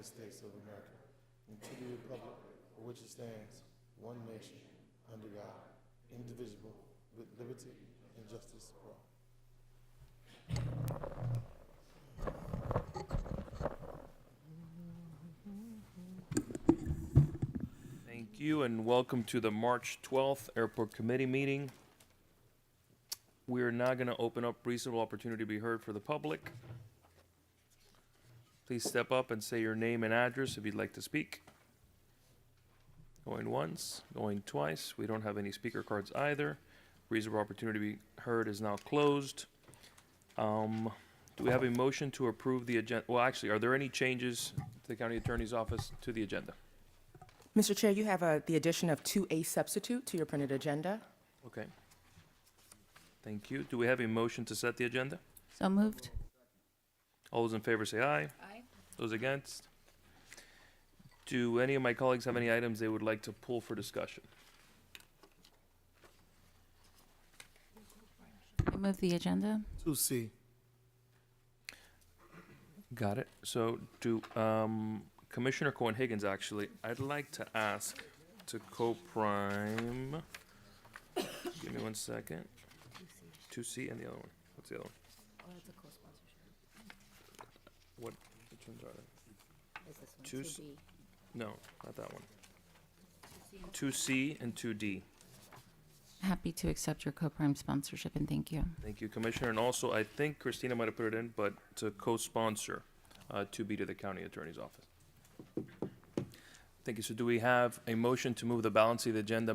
United States of America, and to the republic for which it stands, one nation, under God, indivisible, with liberty and justice for all. Thank you, and welcome to the March 12th Airport Committee meeting. We are now going to open up reasonable opportunity to be heard for the public. Please step up and say your name and address if you'd like to speak. Going once, going twice. We don't have any speaker cards either. Reasonable opportunity to be heard is now closed. Do we have a motion to approve the agenda? Well, actually, are there any changes to the County Attorney's Office to the agenda? Mr. Chair, you have the addition of 2A substitute to your printed agenda. Okay. Thank you. Do we have a motion to set the agenda? So moved. All those in favor say aye. Aye. Those against? Do any of my colleagues have any items they would like to pull for discussion? I move the agenda. 2C. Got it. So do, Commissioner Cohen-Higgins, actually, I'd like to ask to co-prime, give me 1 second. 2C and the other one. What's the other one? Oh, that's a co-sponsorship. What, which ones are they? Is this one? Two s- 2B. No, not that one. 2C and 2D. Happy to accept your co-prime sponsorship and thank you. Thank you, Commissioner. And also, I think Christina might have put it in, but to co-sponsor 2B to the County Attorney's Office. Thank you. So do we have a motion to move the balance of the agenda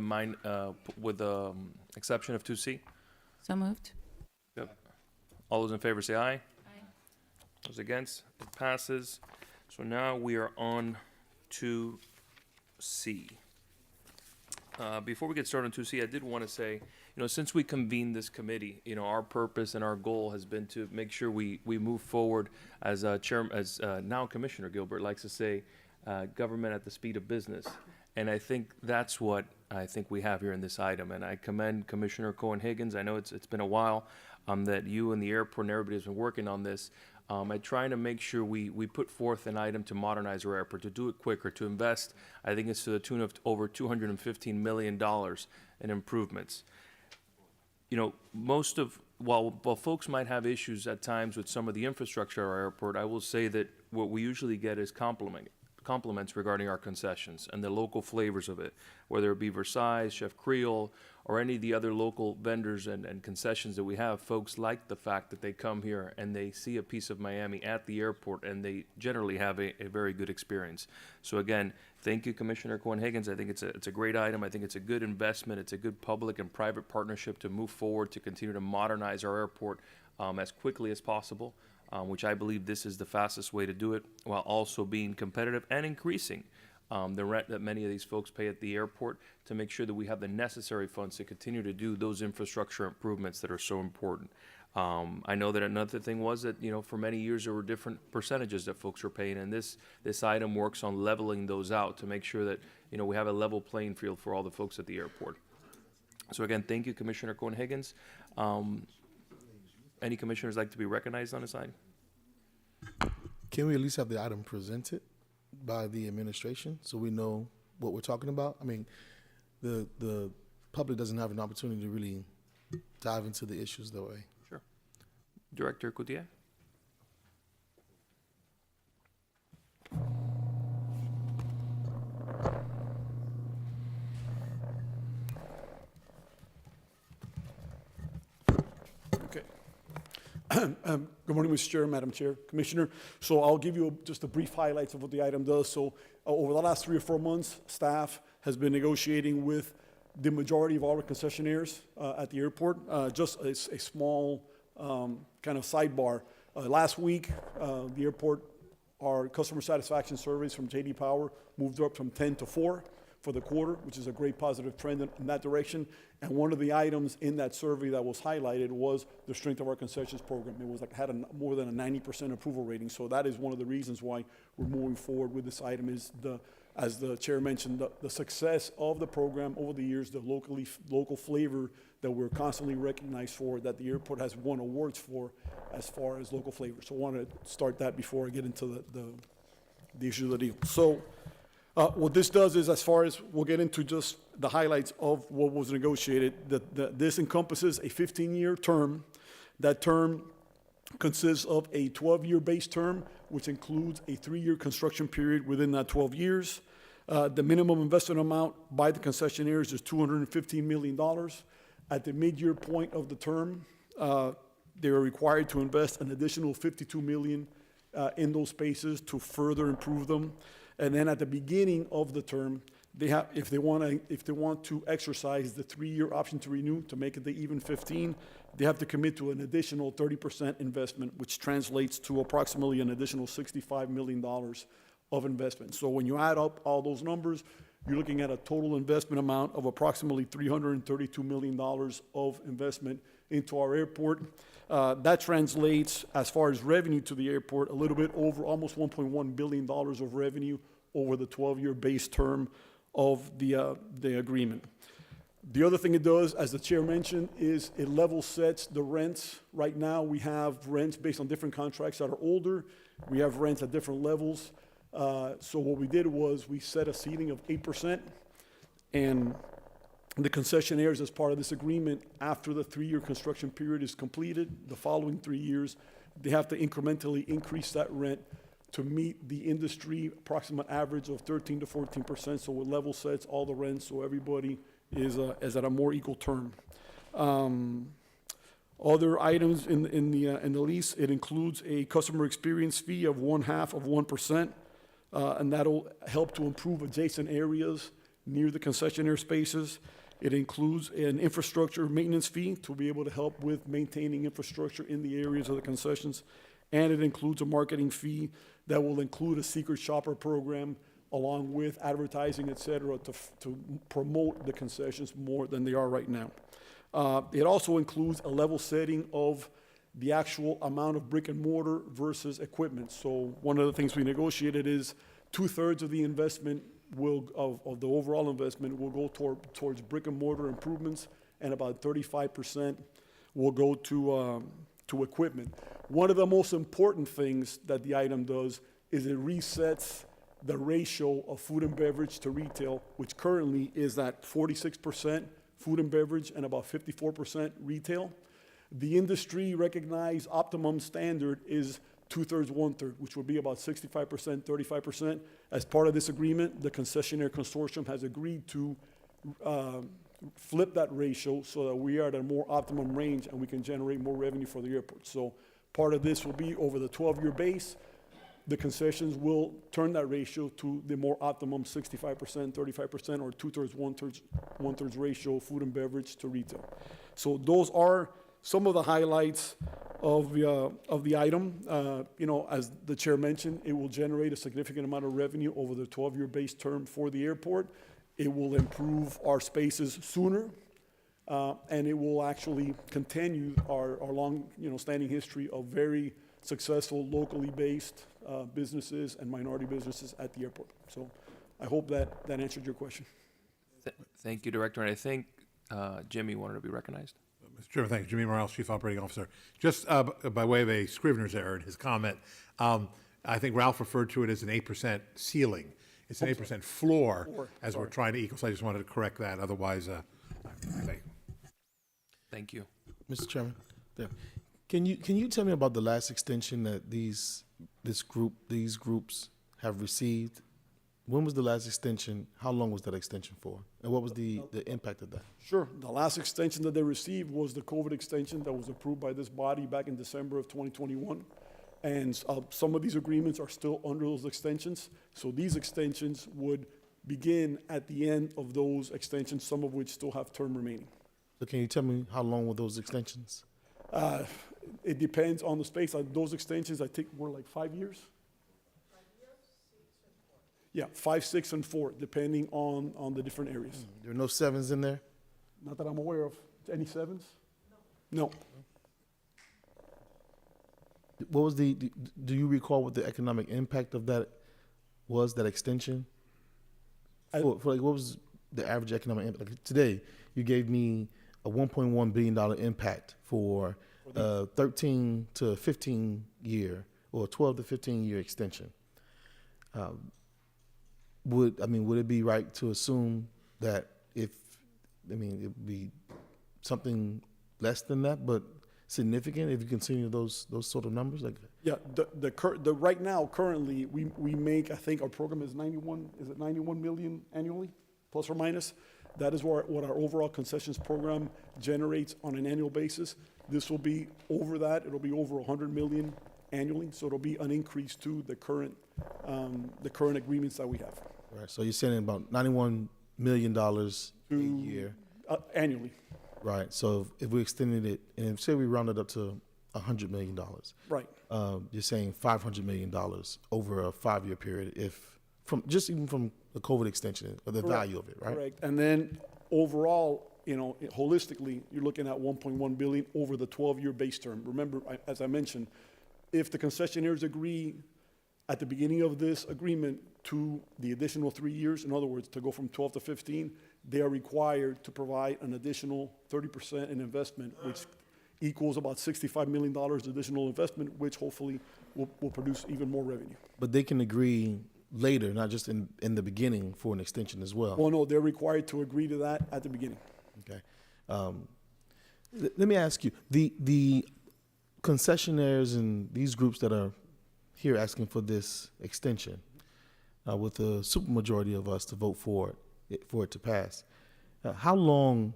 with the exception of 2C? So moved. Yep. All those in favor say aye. Aye. Those against? It passes. So now we are on 2C. Before we get started on 2C, I did want to say, since we convened this committee, our purpose and our goal has been to make sure we move forward as now Commissioner Gilbert likes to say, government at the speed of business. And I think that's what I think we have here in this item. And I commend Commissioner Cohen-Higgins. I know it's been a while that you and the airport and everybody has been working on this. I'm trying to make sure we put forth an item to modernize our airport, to do it quicker, to invest. I think it's to the tune of over $215 million in improvements. While folks might have issues at times with some of the infrastructure at our airport, I will say that what we usually get is compliments regarding our concessions and the local flavors of it, whether it be Versailles, Chef Creole, or any of the other local vendors and concessions that we have. Folks like the fact that they come here and they see a piece of Miami at the airport and they generally have a very good experience. So again, thank you, Commissioner Cohen-Higgins. I think it's a great item. I think it's a good investment. It's a good public and private partnership to move forward to continue to modernize our airport as quickly as possible, which I believe this is the fastest way to do it, while also being competitive and increasing the rent that many of these folks pay at the airport, to make sure that we have the necessary funds to continue to do those infrastructure improvements that are so important. I know that another thing was that, for many years there were different percentages that folks were paying, and this item works on leveling those out to make sure that, we have a level playing field for all the folks at the airport. So again, thank you, Commissioner Cohen-Higgins. Any commissioners like to be recognized on this item? Can we at least have the item presented by the administration so we know what we're talking about? I mean, the public doesn't have an opportunity to really dive into the issues that way. Sure. Director Coutier? Okay. Good morning, Mr. Chair, Madam Chair, Commissioner. So I'll give you just a brief highlights of what the item does. So over the last 3 or 4 months, staff has been negotiating with the majority of our concessionaires at the airport. Just a small kind of sidebar. Last week, the airport, our customer satisfaction surveys from J.D. Power moved up from 10 to 4 for the quarter, which is a great positive trend in that direction. And one of the items in that survey that was highlighted was the strength of our concessions program. It was more than a 90% approval rating. So that is one of the reasons why we're moving forward with this item, is as the chair mentioned, the success of the program over the years, the local flavor that we're constantly recognized for, that the airport has won awards for as far as local flavor. So I want to start that before I get into issue of the deal. So what this does is, as far as we'll get into just the highlights of what was negotiated, this encompasses a 15-year term. That term consists of a 12-year base term, which includes a 3-year construction period within that 12 years. The minimum investment amount by the concessionaires is $215 million. At the mid-year point of the term, they are required to invest an additional $52 million in those spaces to further improve them. And then at the beginning of the term, they have, if they want to exercise the 3-year option to renew to make it the even 15, they have to commit to an additional 30% investment, which translates to approximately an additional $65 million of investment. So when you add up all those numbers, you're looking at a total investment amount of approximately $332 million of investment into our airport. That translates, as far as revenue to the airport, a little bit over almost $1.1 billion of revenue over the 12-year base term of the agreement. The other thing it does, as the chair mentioned, is it level sets the rents. Right now, we have rents based on different contracts that are older. We have rents at different levels. So what we did was we set a ceiling of 8%, and the concessionaires, as part of this agreement, after the 3-year construction period is completed, the following 3 years, they have to incrementally increase that rent to meet the industry approximate average of 13 to 14%. So it level sets all the rents, so everybody is at a more equal term. Other items in the lease, it includes a customer experience fee of 0.5%, and that'll help to improve adjacent areas near the concessionaire spaces. It includes an infrastructure maintenance fee to be able to help with maintaining infrastructure in the areas of the concessions. And it includes a marketing fee that will include a secret shopper program along with advertising, et cetera, to promote the concessions more than they are right now. It also includes a level setting of the actual amount of brick and mortar versus equipment. So one of the things we negotiated is 2/3 of the investment of the overall investment will go towards brick and mortar improvements, and about 35% will go to equipment. One of the most important things that the item does is it resets the ratio of food and beverage to retail, which currently is at 46% food and beverage and about 54% retail. The industry recognized optimum standard is 2/3, 1/3, which would be about 65%, 35%. As part of this agreement, the concessionaire consortium has agreed to flip that ratio so that we are at a more optimum range and we can generate more revenue for the airport. So part of this will be over the 12-year base. The concessions will turn that ratio to the more optimum 65%, 35%, or 2/3, 1/3 ratio, food and beverage to retail. So those are some of the highlights of the item. As the chair mentioned, it will generate a significant amount of revenue over the 12-year base term for the airport. It will improve our spaces sooner, and it will actually continue our long, standing history of very successful locally based businesses and minority businesses at the airport. So I hope that answered your question. Thank you, Director. And I think Jimmy wanted to be recognized. Mr. Chairman, thank you. Jimmy Morales, Chief Operating Officer. Just by way of a Scrivener's error in his comment, I think Ralph referred to it as an 8% ceiling. It's an 8% floor as we're trying to equal. So I just wanted to correct that. Otherwise, Thank you. Mr. Chairman, can you tell me about the last extension that these groups have received? When was the last extension? How long was that extension for? And what was the impact of that? Sure. The last extension that they received was the COVID extension that was approved by this body back in December of 2021. And some of these agreements are still under those extensions. So these extensions would begin at the end of those extensions, some of which still have term remaining. So can you tell me how long were those extensions? It depends on the space. Those extensions, I think, were like 5 years. 5 years, 6 and 4. Yeah, 5, 6, and 4, depending on the different areas. There are no 7s in there? Not that I'm aware of. Any 7s? No. What was do you recall what the economic impact of that was, that extension? What was the average economic impact? Like today, you gave me a $1.1 billion impact for 13 to 15 year or 12 to 15 year extension. would it be right to assume that it would be something less than that, but significant if you continue those sort of numbers? Like, Yeah, the right now, currently, we make, I think our program is 91 million annually, plus or minus? That is what our overall concessions program generates on an annual basis. This will be over that, it'll be over 100 million annually, so it'll be an increase to the current agreements that we have. right, so you're saying about $91 million a year. Annually, Right. So if we extended it, and say we rounded up to $100 million, right. you're saying $500 million over a 5-year period, even from the COVID extension or the value of it, right? Correct. And then overall, holistically, you're looking at 1.1 billion over the 12-year base term. Remember, as I mentioned, if the concessionaires agree at the beginning of this agreement to the additional 3 years, in other words, to go from 12 to 15, they are required to provide an additional 30% in investment, which equals about $65 million additional investment, which hopefully will produce even more revenue. But they can agree later, not just in the beginning, for an extension as well. Well, no, they're required to agree to that at the beginning. Okay. Let me ask you, the concessionaires and these groups that are here asking for this extension, with a supermajority of us to vote for it to pass, how long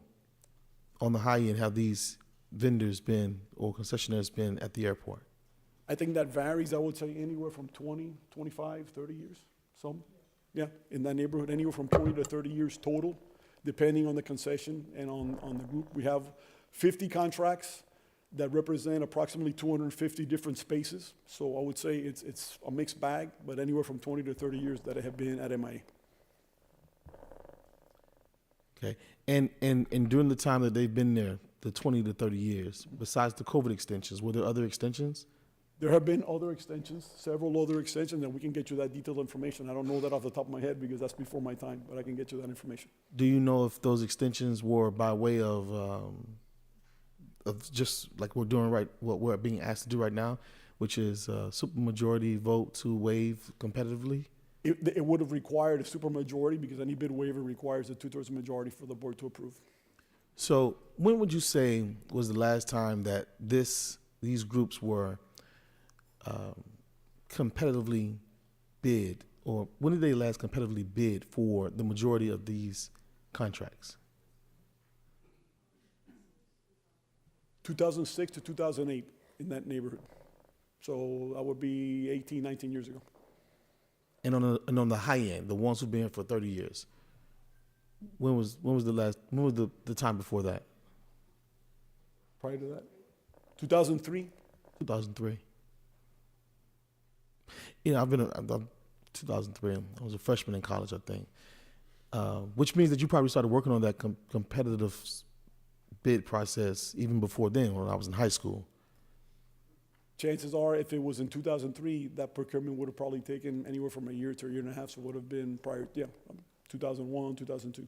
on the high end have these vendors been or concessionaires been at the airport? I think that varies, I would say, anywhere from 20, 25, 30 years, some. Yeah, in that neighborhood, anywhere from 20 to 30 years total, depending on the concession and on the group. We have 50 contracts that represent approximately 250 different spaces. So I would say it's a mixed bag, but anywhere from 20 to 30 years that have been at MIA. Okay. And during the time that they've been there, the 20 to 30 years, besides the COVID extensions, were there other extensions? There have been other extensions, several other extensions, and we can get you that detailed information. I don't know that off the top of my head because that's before my time, but I can get you that information. Do you know if those extensions were by way of just like we're doing what we're being asked to do right now, which is supermajority vote to waive competitively? It would have required a supermajority because any bid waiver requires a 2/3 majority for the board to approve. So when would you say was the last time that these groups were competitively bid, or when did they last competitively bid for the majority of these contracts? 2006 to 2008, in that neighborhood. So that would be 18, 19 years ago. And on the high end, the ones who've been here for 30 years, when was the time before that? Prior to that, 2003. 2003. I'm 2003. I was a freshman in college, I think, which means that you probably started working on that competitive bid process even before then, when I was in high school. Chances are, if it was in 2003, that procurement would have probably taken anywhere from a year to a year and a half, so it would have been prior, 2001, 2002.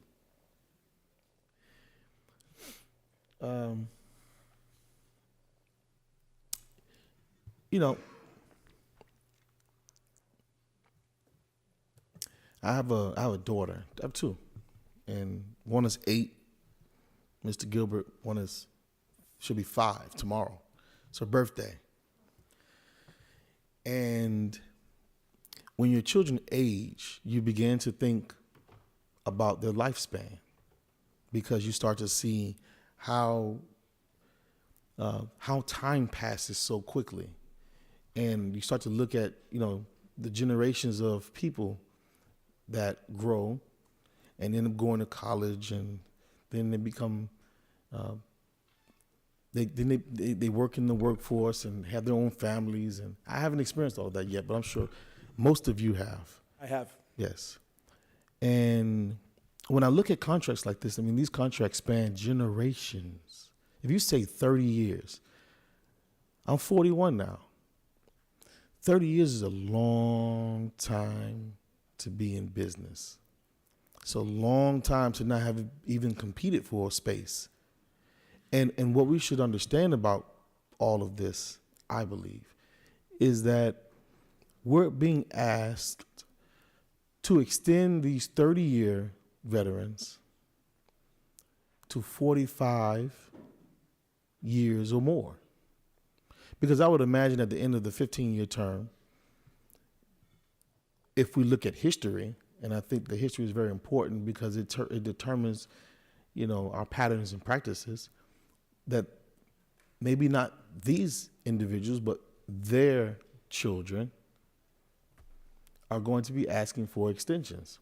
I have a daughter. I have two, and one is 8. Mr. Gilbert, she'll be 5 tomorrow. It's her birthday. And when your children age, you begin to think about their lifespan, because you start to see how time passes so quickly, and you start to look at the generations of people that grow and end up going to college, and then they become they work in the workforce and have their own families. And I haven't experienced all of that yet, but I'm sure most of you have. I have. Yes. And when I look at contracts like this, these contracts span generations. If you say 30 years, I'm 41 now. 30 years is a long time to be in business. It's a long time to not have even competed for a space. And what we should understand about all of this, I believe, is that we're being asked to extend these 30-year veterans to 45 years or more. Because I would imagine at the end of the 15-year term, if we look at history, and I think the history is very important because it determines, our patterns and practices, that maybe not these individuals, but their children are going to be asking for extensions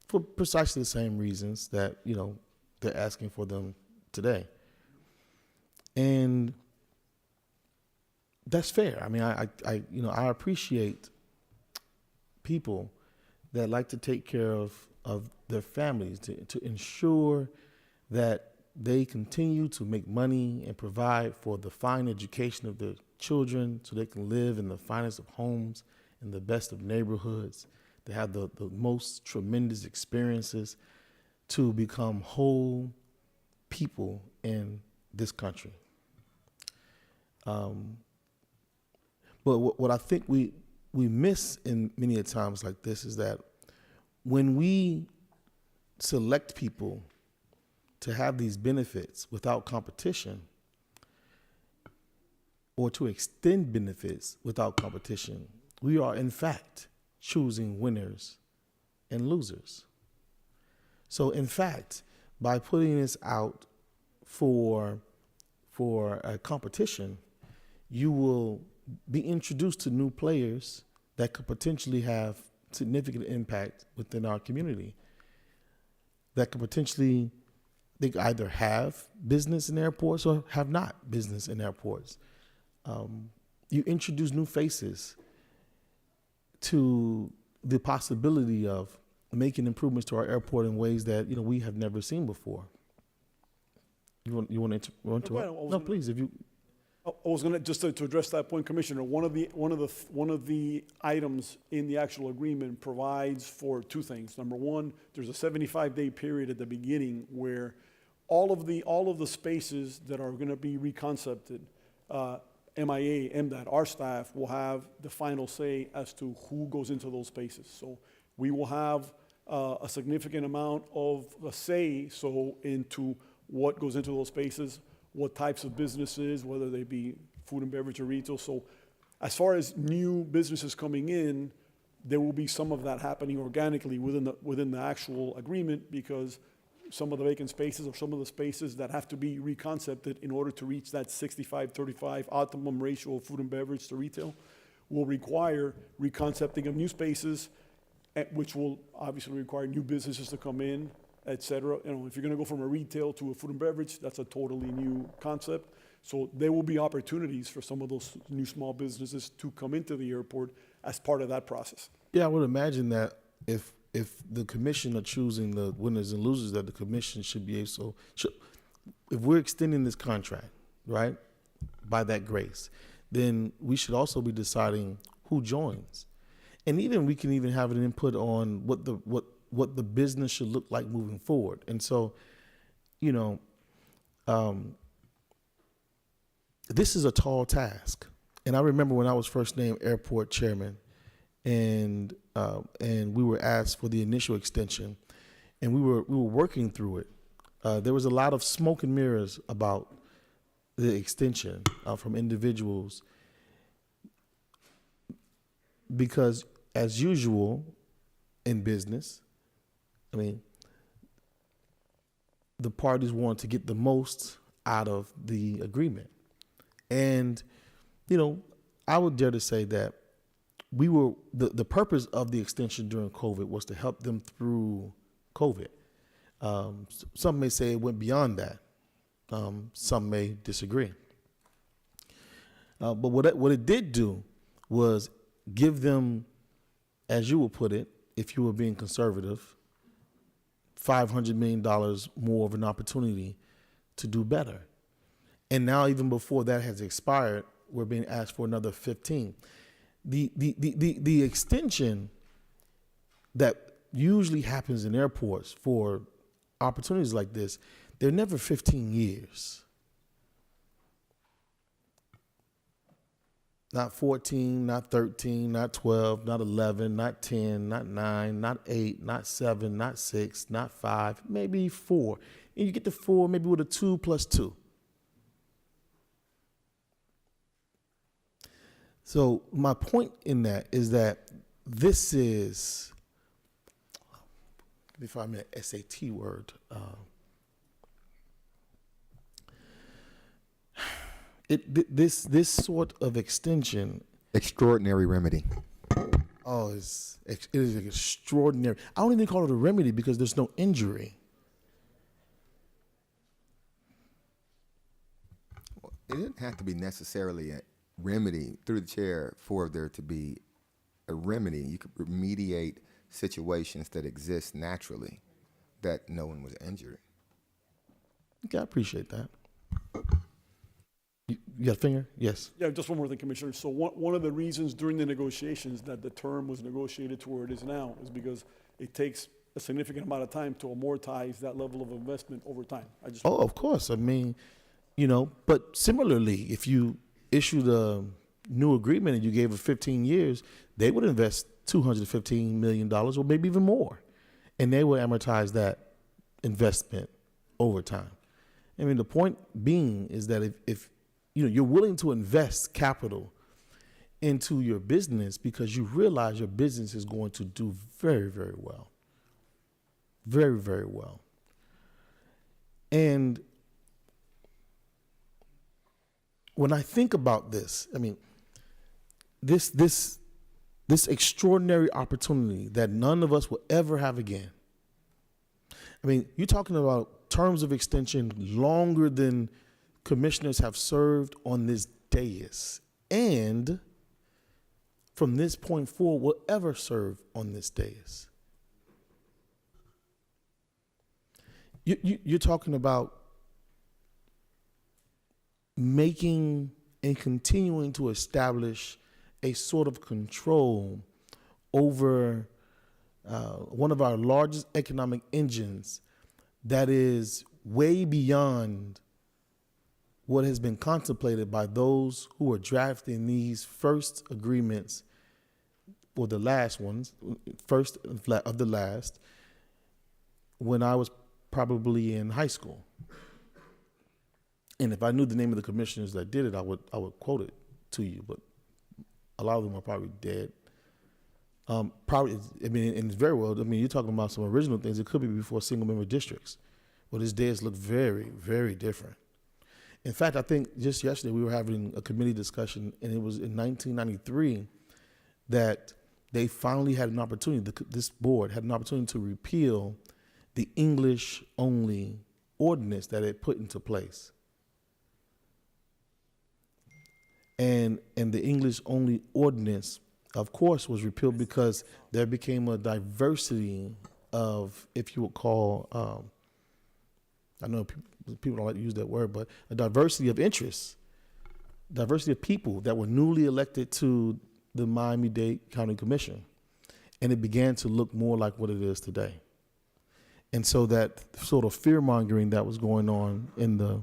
for precisely the same reasons that, they're asking for them today. And that's fair. I mean, I appreciate people that like to take care of their families to ensure that they continue to make money and provide for the fine education of their children so they can live in the finest of homes, in the best of neighborhoods. They have the most tremendous experiences to become whole people in this country. But what I think we miss in many a times like this is that when we select people to have these benefits without competition, or to extend benefits without competition, we are in fact choosing winners and losers. So in fact, by putting this out for a competition, you will be introduced to new players that could potentially have significant impact within our community, that could potentially, they either have business in airports or have not business in airports. You introduce new faces to the possibility of making improvements to our airport in ways that we have never seen before. You want to interrupt? No, please. If you. I was going to just to address that point, Commissioner. One of the items in the actual agreement provides for two things. Number one, there's a 75-day period at the beginning where all of the spaces that are going to be reconcepted, MIA, MDOT, our staff will have the final say as to who goes into those spaces. So we will have a significant amount of a say into what goes into those spaces, what types of businesses, whether they be food and beverage or retail. So as far as new businesses coming in, there will be some of that happening organically within the actual agreement, because some of the vacant spaces or some of the spaces that have to be reconcepted in order to reach that 65-35 optimum ratio of food and beverage to retail will require reconcepting of new spaces, which will obviously require new businesses to come in, et cetera. If you're going to go from a retail to a food and beverage, that's a totally new concept. So there will be opportunities for some of those new small businesses to come into the airport as part of that process. Yeah, I would imagine that if the commission are choosing the winners and losers, that the commission should be able. If we're extending this contract, right, by that grace, then we should also be deciding who joins, and even we can even have an input on what the business should look like moving forward. And so, this is a tall task. And I remember when I was first named airport chairman, and we were asked for the initial extension, and we were working through it. There was a lot of smoke and mirrors about the extension from individuals, because as usual in business, the parties want to get the most out of the agreement. And, I would dare to say that the purpose of the extension during COVID was to help them through COVID. Some may say it went beyond that. Some may disagree. But what it did do was give them, as you would put it, if you were being conservative, $500 million more of an opportunity to do better. And now, even before that has expired, we're being asked for another 15. The extension that usually happens in airports for opportunities like this, they're never 15 years. Not 14, not 13, not 12, not 11, not 10, not 9, not 8, not 7, not 6, not 5, maybe 4. And you get to 4 maybe with a 2 plus 2. So my point in that is that this is, let me find an SAT word. This sort of extension, Extraordinary remedy. it is extraordinary. I don't even call it a remedy because there's no injury. It didn't have to be necessarily a remedy through the chair for there to be a remedy. You could remediate situations that exist naturally that no one was injured. Okay, I appreciate that. You got a finger? Yes. Yeah, just one more thing, Commissioner. So one of the reasons during the negotiations that the term was negotiated to where it is now is because it takes a significant amount of time to amortize that level of investment over time. Oh, of course. I mean, but similarly, if you issued a new agreement and you gave it 15 years, they would invest $215 million or maybe even more. And they would amortize that investment over time. I mean, the point being is that if you're willing to invest capital into your business because you realize your business is going to do very, very well. Very, very well. And when I think about this, I mean, this extraordinary opportunity that none of us will ever have again. I mean, you're talking about terms of extension longer than commissioners have served on this dais, and from this point forward will ever serve on this dais. You're talking about making and continuing to establish a sort of control over one of our largest economic engines that is way beyond what has been contemplated by those who are drafting these first agreements, or the last ones, first of the last, when I was probably in high school. And if I knew the name of the commissioners that did it, I would quote it to you, but a lot of them are probably dead. Probably, I mean, and it's very well, I mean, you're talking about some original things. It could be before single-member districts. Well, this days look very, very different. In fact, I think just yesterday we were having a committee discussion, and it was in 1993 that they finally had an opportunity, this board had an opportunity to repeal the English-only ordinance that it put into place. And the English-only ordinance, of course, was repealed because there became a diversity of, if you would call, I know people don't like to use that word, but a diversity of interests, diversity of people that were newly elected to the Miami-Dade County Commission. And it began to look more like what it is today. And so that sort of fear-mongering that was going on in the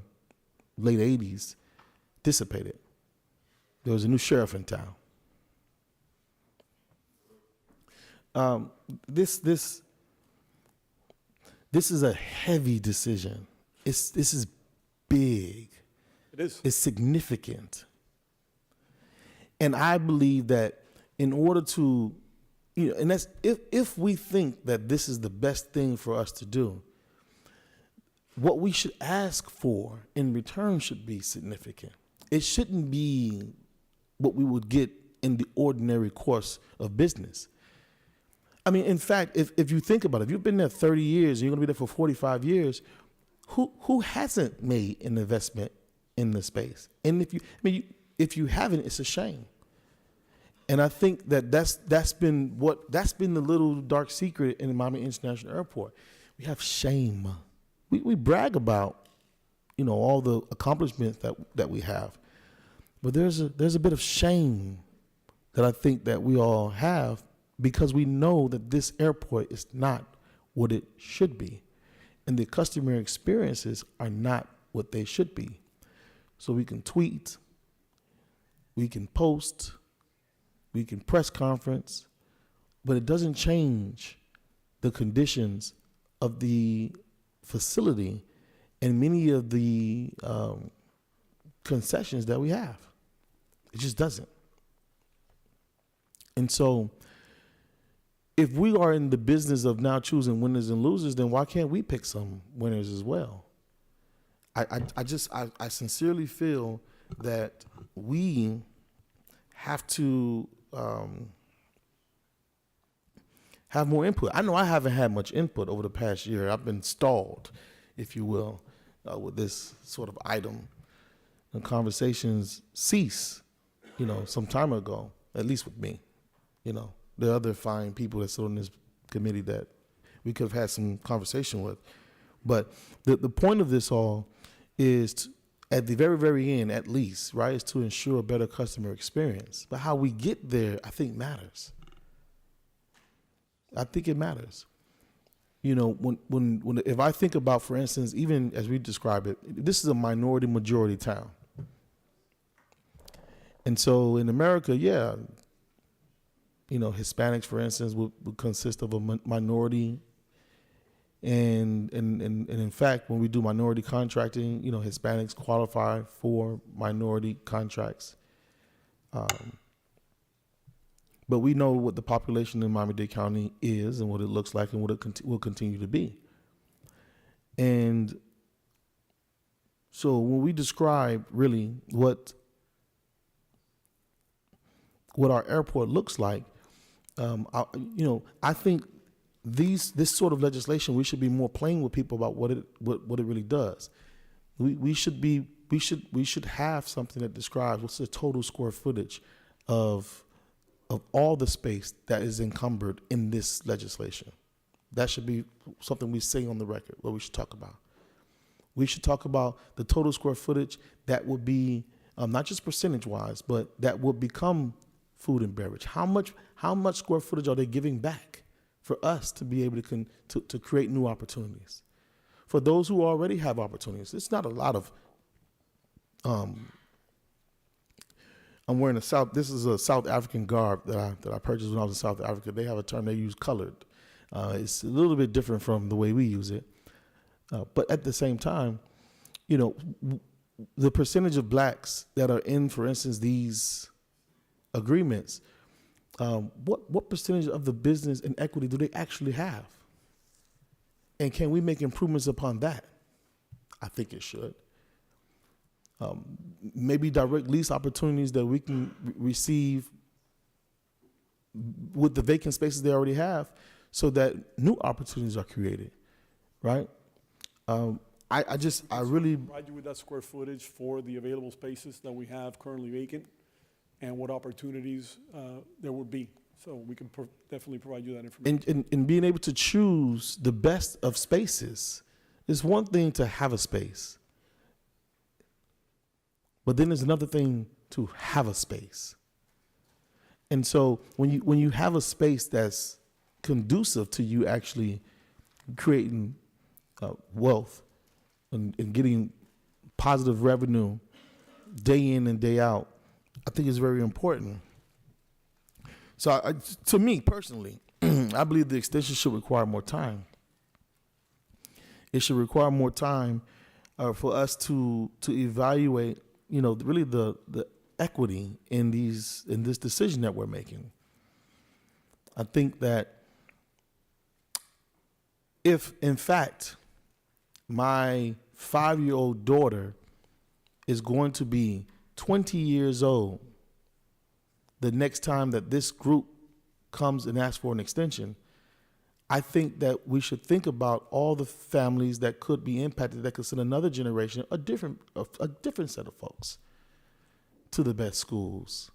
late 80s dissipated. There was a new sheriff in town. This is a heavy decision. This is big. It is. It's significant. And I believe that in order to, and that's if we think that this is the best thing for us to do, what we should ask for in return should be significant. It shouldn't be what we would get in the ordinary course of business. I mean, in fact, if you think about it, if you've been there 30 years and you're going to be there for 45 years, who hasn't made an investment in the space? And if you haven't, it's a shame. And I think that's been the little dark secret in the Miami International Airport. We have shame. We brag about, all the accomplishments that we have, but there's a bit of shame that I think that we all have because we know that this airport is not what it should be, and the customer experiences are not what they should be. So we can tweet, we can post, we can press conference, but it doesn't change the conditions of the facility and many of the concessions that we have. It just doesn't. And so, if we are in the business of now choosing winners and losers, then why can't we pick some winners as well? I sincerely feel that we have to have more input. I know I haven't had much input over the past year. I've been stalled, if you will, with this sort of item. The conversations cease, some time ago, at least with me. The other fine people that sit on this committee that we could have had some conversation with. But the point of this all is, at the very, very end, at least, right, is to ensure a better customer experience. But how we get there, I think, matters. I think it matters. When if I think about, for instance, even as we describe it, this is a minority majority town. And so in America, yeah, Hispanics, for instance, would consist of a minority. And in fact, when we do minority contracting, Hispanics qualify for minority contracts. But we know what the population in Miami-Dade County is and what it looks like and what it will continue to be. And so when we describe really what our airport looks like, I think this sort of legislation, we should be more plain with people about what it really does. We should have something that describes what's the total square footage of all the space that is encumbered in this legislation. That should be something we say on the record, what we should talk about. We should talk about the total square footage that would be, not just percentage-wise, but that would become food and beverage. How much square footage are they giving back for us to be able to create new opportunities? For those who already have opportunities, it's not a lot of, I'm wearing this is a South African garb that I purchased when I was in South Africa. They have a term they use, colored. It's a little bit different from the way we use it. But at the same time, the percentage of blacks that are in, for instance, these agreements, what percentage of the business and equity do they actually have? And can we make improvements upon that? I think it should. Maybe direct lease opportunities that we can receive with the vacant spaces they already have, so that new opportunities are created, right? I really Provide you with that square footage for the available spaces that we have currently vacant and what opportunities there would be. So we can definitely provide you that information. and being able to choose the best of spaces. It's one thing to have a space, but then there's another thing to have a space. And so when you have a space that's conducive to you actually creating wealth and getting positive revenue day in and day out, I think it's very important. So to me personally, I believe the extension should require more time. It should require more time for us to evaluate, really the equity in this decision that we're making. I think that if, in fact, my 5-year-old daughter is going to be 20 years old the next time that this group comes and asks for an extension, I think that we should think about all the families that could be impacted, that could send another generation, a different set of folks to the best schools,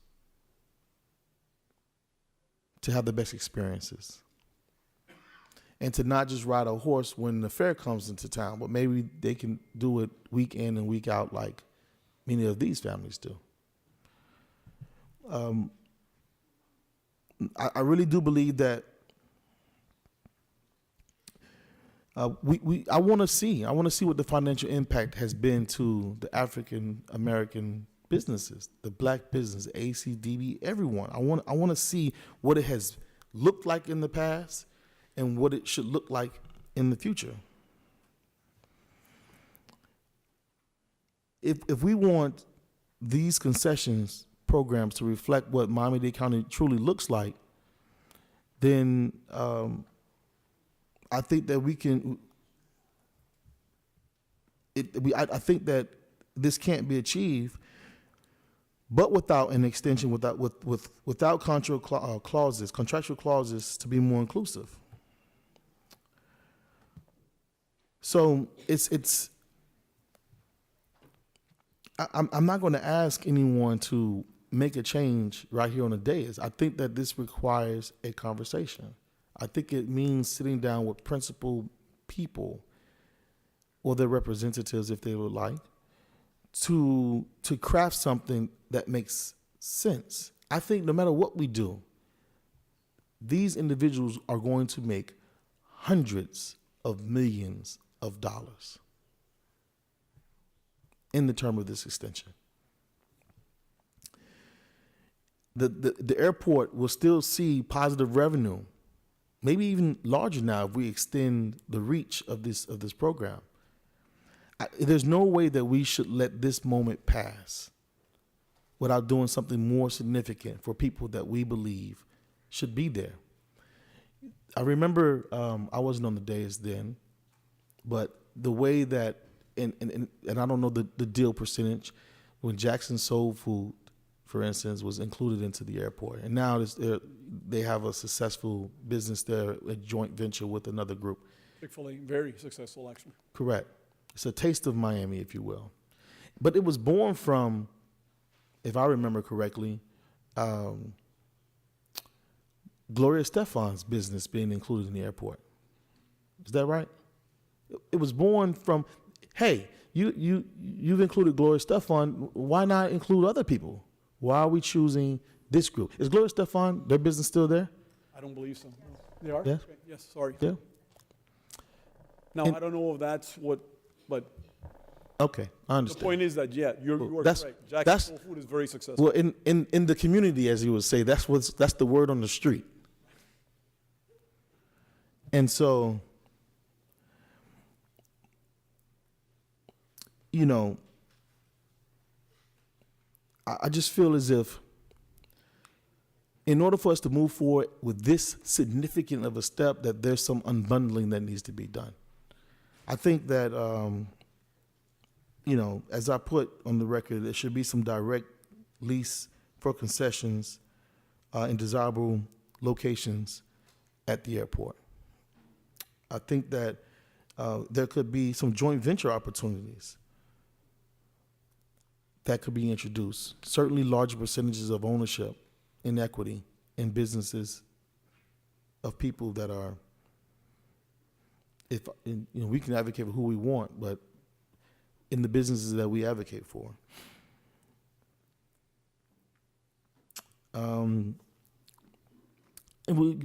to have the best experiences, and to not just ride a horse when the fair comes into town, but maybe they can do it week in and week out like many of these families do. I really do believe that I want to see what the financial impact has been to the African American businesses, the black business, ACDB, everyone. I want to see what it has looked like in the past and what it should look like in the future. If we want these concessions programs to reflect what Miami-Dade County truly looks like, then I think that we can. I think that this can't be achieved, but without an extension, without contractual clauses to be more inclusive. So I'm not going to ask anyone to make a change right here on the dais. I think that this requires a conversation. I think it means sitting down with principal people or their representatives, if they would like, to craft something that makes sense. I think no matter what we do, these individuals are going to make hundreds of millions of dollars in the term of this extension. The airport will still see positive revenue, maybe even larger now if we extend the reach of this program. There's no way that we should let this moment pass without doing something more significant for people that we believe should be there. I remember I wasn't on the dais then, but the way that and I don't know the deal percentage when Jackson Soul Food, for instance, was included into the airport, and now they have a successful business there, a joint venture with another group. Chick-fil-A, very successful, actually. Correct. It's a taste of Miami, if you will. But it was born from, if I remember correctly, Gloria Stefan's business being included in the airport. Is that right? It was born from, hey, you've included Gloria Stefan. Why not include other people? Why are we choosing this group? Is Gloria Stefan, their business still there? I don't believe so. No. They are? Yeah. Okay. Yes, sorry. Yeah. Now, And- I don't know if that's what, but Okay, I the understand. point is that, yeah, you are That's- correct. Jackson that's- Soul Food is very successful. Well, in the community, as you would say, that's the word on the street. And so, you know, I just feel as if in order for us to move forward with this significant of a step, that there's some unbundling that needs to be done. I think that, you know, as I put on the record, there should be some direct lease for concessions in desirable locations at the airport. I think that there could be some joint venture opportunities that could be introduced. Certainly larger percentages of ownership in equity in businesses of people that are, you know, we can advocate for who we want, but in the businesses that we advocate for.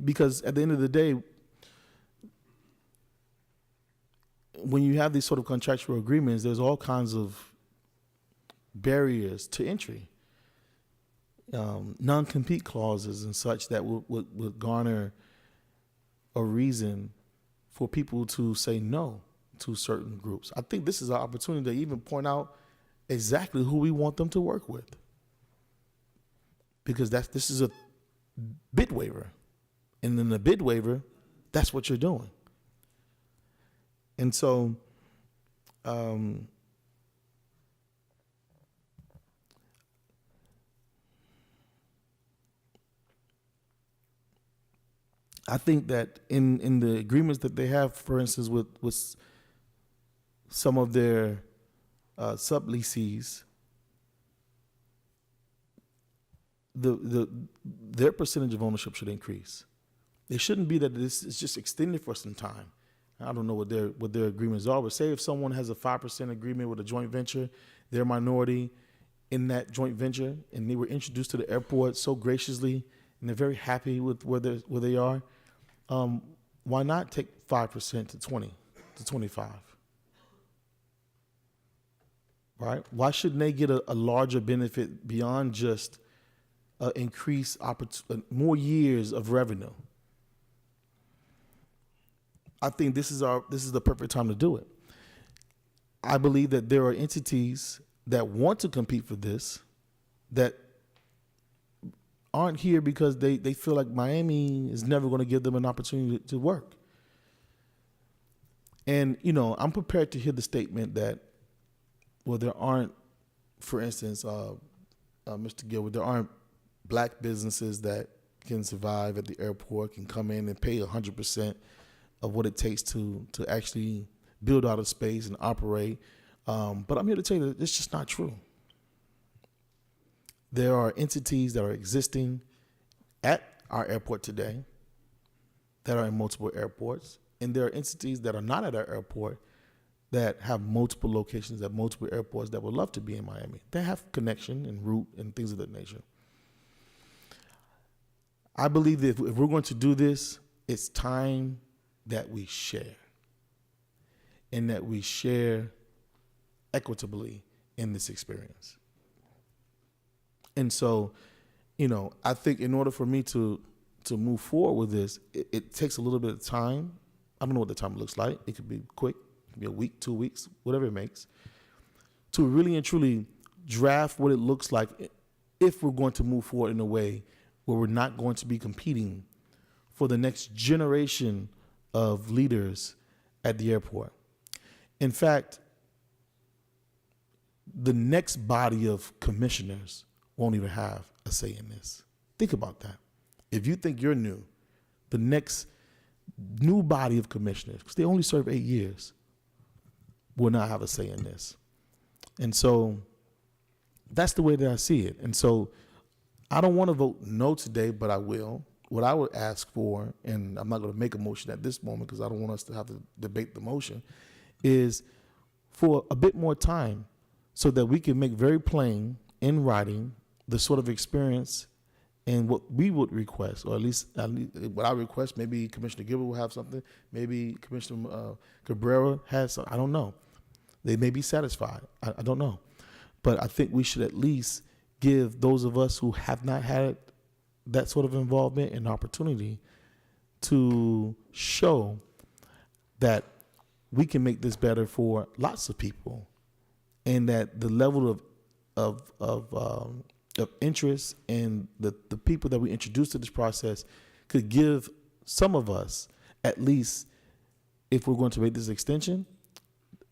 Because at the end of the day, when you have these sort of contractual agreements, there's all kinds of barriers to entry, non-compete clauses and such that would garner a reason for people to say no to certain groups. I think this is an opportunity to even point out exactly who we want them to work with, because this is a bid waiver, and in the bid waiver, that's what you're doing. And so, I think that in the agreements that they have, for instance, with some of their subleasees, their percentage of ownership should increase. It shouldn't be that this is just extended for some time. I don't know what their agreements are, but say if someone has a 5% agreement with a joint venture, they're a minority in that joint venture, and they were introduced to the airport so graciously, and they're very happy with where they are. Why not take 5% to 20 to 25? right? Why shouldn't they get a larger benefit beyond just more years of revenue? I think this is the perfect time to do it. I believe that there are entities that want to compete for this that aren't here because they feel like Miami is never going to give them an opportunity to work. And, I'm prepared to hear the statement that, well, there aren't, for instance, Mr. Gilbert, there aren't black businesses that can survive at the airport, can come in and pay 100% of what it takes to actually build out a space and operate. But I'm here to tell you that it's just not true. There are entities that are existing at our airport today that are in multiple airports, and there are entities that are not at our airport that have multiple locations at multiple airports that would love to be in Miami. They have connection and route and things of that nature. I believe that if we're going to do this, it's time that we share, and that we share equitably in this experience. And so, I think in order for me to move forward with this, it takes a little bit of time. I don't know what the time looks like. It could be quick, it could be a week, 2 weeks, whatever it makes, to really and truly draft what it looks like if we're going to move forward in a way where we're not going to be competing for the next generation of leaders at the airport. In fact, the next body of commissioners won't even have a say in this. Think about that. If you think you're new, the next new body of commissioners, because they only serve 8 years, will not have a say in this. And so that's the way that I see it. And so I don't want to vote no today, but I will. What I would ask for, and I'm not going to make a motion at this moment because I don't want us to have to debate the motion, is for a bit more time so that we can make very plain in writing the sort of experience and what we would request, or at least what I request. Maybe Commissioner Gilbert will have something. Maybe Commissioner Cabrera has something. I don't know. They may be satisfied. I don't know. But I think we should at least give those of us who have not had that sort of involvement an opportunity to show that we can make this better for lots of people, and that the level of interest and the people that we introduce to this process could give some of us, at least if we're going to make this extension,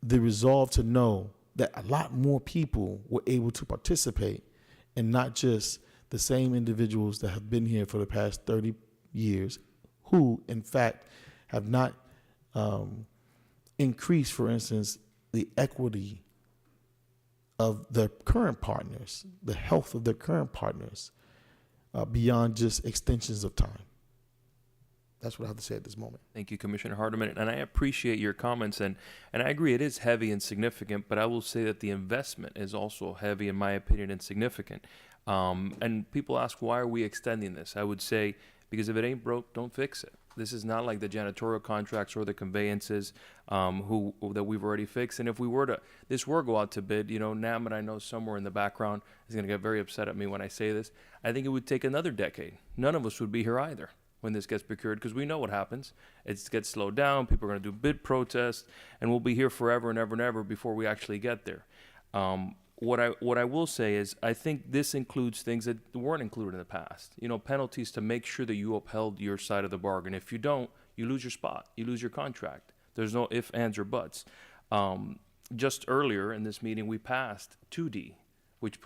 the resolve to know that a lot more people were able to participate, and not just the same individuals that have been here for the past 30 years who, in fact, have not increased, for instance, the equity of their current partners, the health of their current partners, beyond just extensions of time. That's what I have to say at this moment. Thank you, Commissioner Hardeman, and I appreciate your comments, and I agree it is heavy and significant, but I will say that the investment is also heavy, in my opinion, and significant. And people ask, why are we extending this? I would say, because if it ain't broke, don't fix it. This is not like the janitorial contracts or the conveyances that we've already fixed. And if this were go out to bid, Nam, and I know somewhere in the background is going to get very upset at me when I say this, I think it would take another decade. None of us would be here either when this gets procured, because we know what happens. It gets slowed down, people are going to do bid protests, and we'll be here forever and ever and ever before we actually get there. What I will say is, I think this includes things that weren't included in the past. Penalties to make sure that you upheld your side of the bargain. If you don't, you lose your spot, you lose your contract. There's no ifs, ands, or buts. Just earlier in this meeting, we passed 2D, which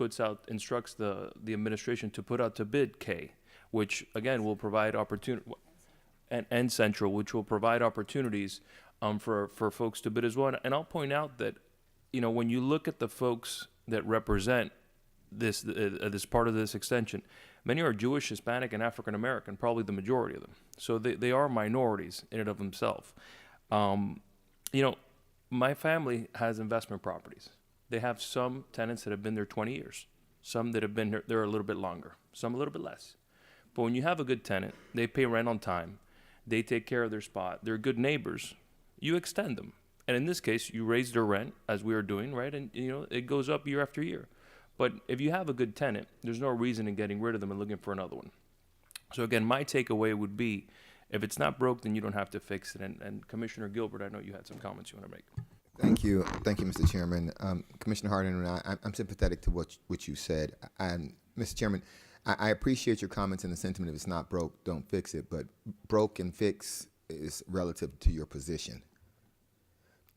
instructs the administration to put out to bid K, which again will provide opportunity, and Central, which will provide opportunities for folks to bid as well. And I'll point out that when you look at the folks that represent this part of this extension, many are Jewish, Hispanic, and African American, probably the majority of them. So they are minorities in and of themselves. My family has investment properties. They have some tenants that have been there 20 years, some that have been there a little bit longer, some a little bit less. But when you have a good tenant, they pay rent on time, they take care of their spot, they're good neighbors, you extend them. And in this case, you raised their rent, as we are doing, right? And, it goes up year after year. But if you have a good tenant, there's no reason in getting rid of them and looking for another one. So again, my takeaway would be, if it's not broke, then you don't have to fix it. And Commissioner Gilbert, I know you had some comments you want to make. Thank you, Mr. Chairman. Commissioner Harden and I'm sympathetic to what you said. Mr. Chairman, I appreciate your comments and the sentiment. If it's not broke, don't fix it. But broke and fix is relative to your position.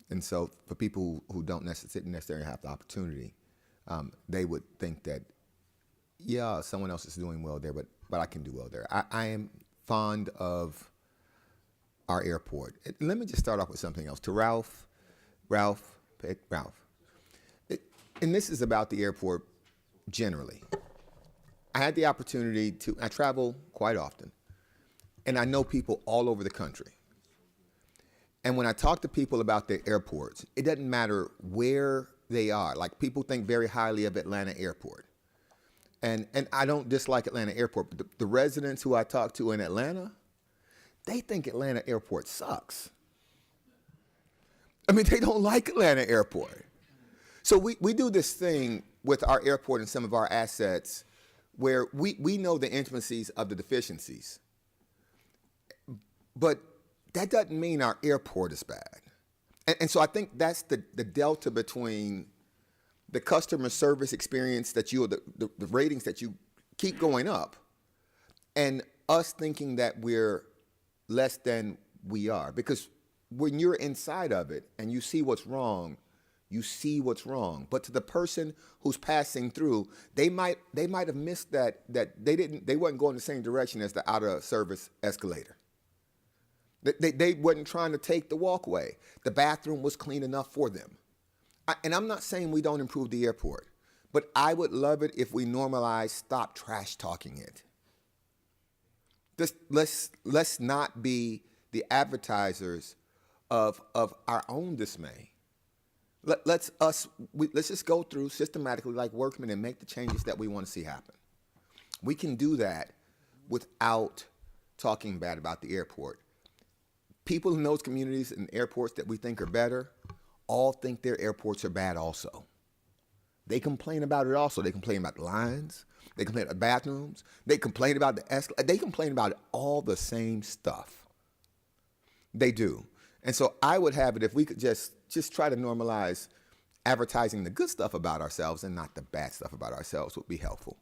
And so for people who don't necessarily have the opportunity, they would think that, yeah, someone else is doing well there, but I can do well there. I am fond of our airport. Let me just start off with something else. To Ralph, and this is about the airport generally. I had the opportunity I travel quite often, and I know people all over the country. And when I talk to people about their airports, it doesn't matter where they are. Like, people think very highly of Atlanta Airport. And I don't dislike Atlanta Airport, but the residents who I talk to in Atlanta, they think Atlanta Airport sucks. I mean, they don't like Atlanta Airport. So we do this thing with our airport and some of our assets where we know the intricacies of the deficiencies. But that doesn't mean our airport is bad. And so I think that's the delta between the customer service experience that the ratings that you keep going up, and us thinking that we're less than we are. Because when you're inside of it and you see what's wrong, you see what's wrong. But to the person who's passing through, they might have missed that they wasn't going the same direction as the out of service escalator. They wasn't trying to take the walkway. The bathroom was clean enough for them. And I'm not saying we don't improve the airport, but I would love it if we normalize stop trash talking it. Let's not be the advertisers of our own dismay. Let's just go through systematically like workmen and make the changes that we want to see happen. We can do that without talking bad about the airport. People in those communities and airports that we think are better all think their airports are bad also. They complain about it also. They complain about the lines. They complain about the bathrooms. They complain about the escalator. They complain about all the same stuff. They do. And so I would have it if we could just try to normalize advertising the good stuff about ourselves and not the bad stuff about ourselves would be helpful.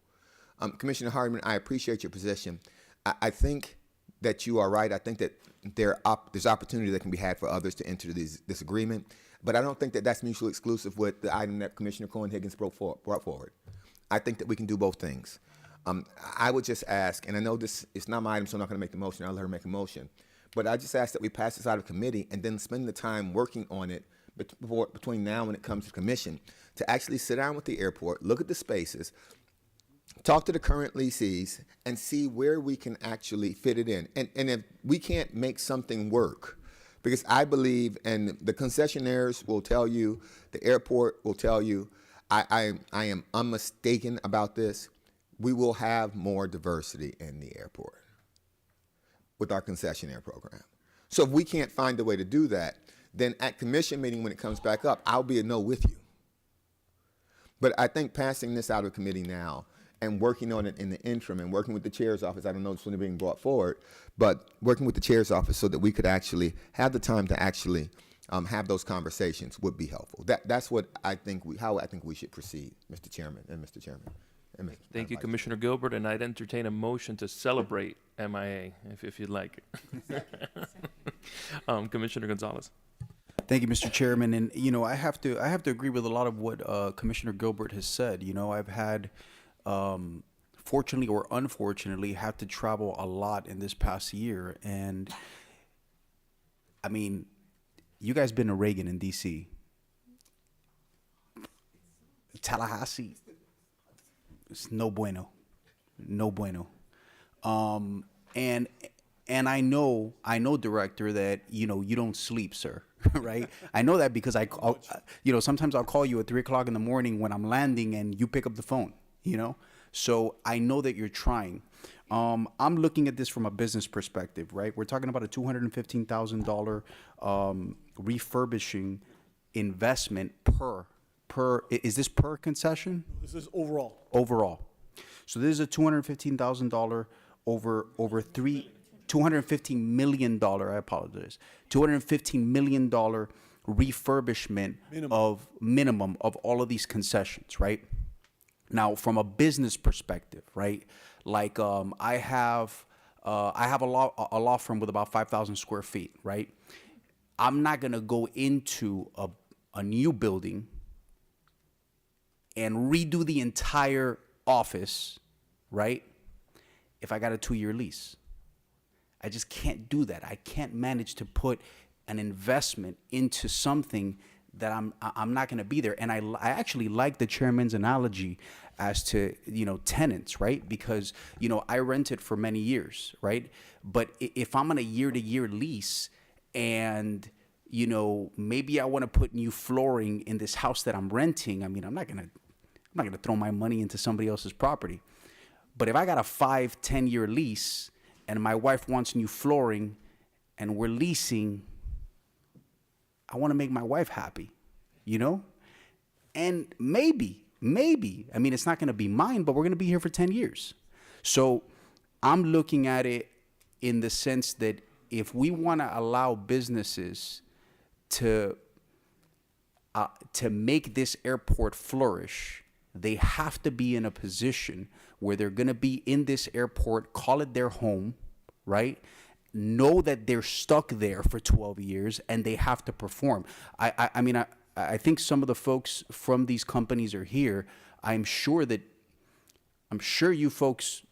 Commissioner Hardman, I appreciate your position. I think that you are right. I think that there's opportunity that can be had for others to enter this agreement, but I don't think that that's mutually exclusive with the item that Commissioner Cohen-Higgins brought forward. I think that we can do both things. I would just ask, and I know this is not my item, so I'm not going to make the motion. I'll let her make a motion. But I just ask that we pass this out of committee and then spend the time working on it between now and it comes to commission to actually sit down with the airport, look at the spaces, talk to the current lessees, and see where we can actually fit it in. And if we can't make something work, because I believe, and the concessionaires will tell you, the airport will tell you, I am unmistaken about this, we will have more diversity in the airport with our concessionaire program. So if we can't find a way to do that, then at commission meeting when it comes back up, I'll be a no with you. But I think passing this out of committee now and working on it in the interim and working with the chair's office, I don't know if it's when being brought forward, but working with the chair's office so that we could actually have the time to actually have those conversations would be helpful. That's what I think how I think we should proceed, Mr. Chairman and Mr. Chairman. Thank you, Commissioner Gilbert, and I'd entertain a motion to celebrate MIA, if you'd like. Commissioner Gonzalez. Thank you, Mr. Chairman. And I have to agree with a lot of what Commissioner Gilbert has said. I've had, fortunately or unfortunately, had to travel a lot in this past year. And I mean, you guys been to Reagan in D.C., Tallahassee. It's no bueno. And I know, Director, that you don't sleep, sir. Right? I know that because sometimes I'll call you at 3:00 in the morning when I'm landing, and you pick up the phone. So I know that you're trying. I'm looking at this from a business perspective, right? We're talking about a $215,000 refurbishing investment is this per concession? This is overall. Overall. So this is a $215,000 over $215 million, I apologize, $215 million refurbishment minimum of all of these concessions, right? Now, from a business perspective, right? Like I have a law firm with about 5,000 square feet, right? I'm not gonna go into a new building and redo the entire office, right? If I got a 2-year lease. I just can't do that. I can't manage to put an investment into something that I'm not going to be there. And I actually like the chairman's analogy as to, tenants, right? Because, I rented for many years, right? But if I'm on a year-to-year lease and, maybe I want to put new flooring in this house that I'm renting, I mean, I'm not going to throw my money into somebody else's property. But if I got a 5-10 year lease and my wife wants new flooring and we're leasing, I want to make my wife happy, And maybe, I mean, it's not going to be mine, but we're going to be here for 10 years. So I'm looking at it in the sense that if we want to allow businesses to make this airport flourish, they have to be in a position where they're going to be in this airport, call it their home, right? Know that they're stuck there for 12 years and they have to perform. I think some of the folks from these companies are here. I'm sure you folks